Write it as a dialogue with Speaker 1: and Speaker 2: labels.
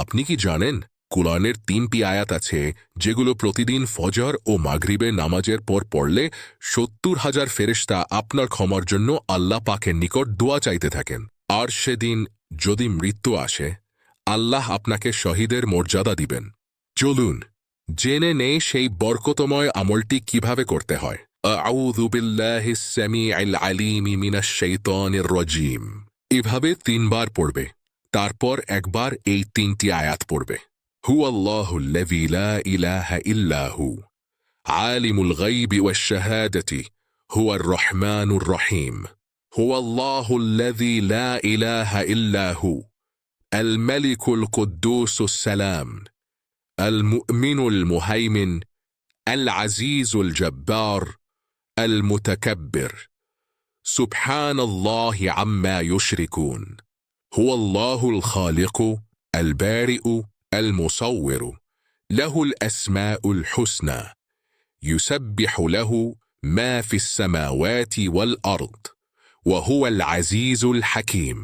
Speaker 1: আপনি কি জানেন কুরআনের 3টি আয়াত আছে যেগুলো প্রতিদিন ফজর ও মাগরিবের নামাজের পর পড়লে 70,000 ফেরেশতা আপনার ক্ষমার জন্য আল্লাহ পাকের নিকট দোয়া চাইতে থাকেন। আর সেদিন যদি মৃত্যু আসে আল্লাহ আপনাকে শহীদের মর্যাদা দিবেন। চলুন জেনে নেই সেই বরকতময় আমলটি কিভাবে করতে হয়। আউযু বিল্লাহিস সামিউল আলিম মিনাশ শাইতানির রাজীম। এভাবে 3 বার পড়বে, তারপর একবার এই 3টি আয়াত পড়বে। হুয়াল্লাহুল্লাযী লা ইলাহা ইল্লা হু আলিমুল গায়বি ওয়াশ শাহাদাতি হুয়ার রহমানুর রহিম। হুয়াল্লাহুল্লাযী লা ইলাহা ইল্লা হু আল মালিকুল কুদ্দুসুস সালাম আল মুমিনুল মুহাইমিন আল আজিজুল জব্বার আল মুতাকাব্বির সুবহানাল্লাহি আম্মা ইউশরিকুন। হুয়াল্লাহুল খালিকু আল বারিউ আল মুসাউবিরু লাহুল আসমাউল হুসনা ইউসাব্বিহু লাহু মা ফিস সামাওয়াতি ওয়াল আরদ ওয়া হুয়াল আজিজুল হাকীম।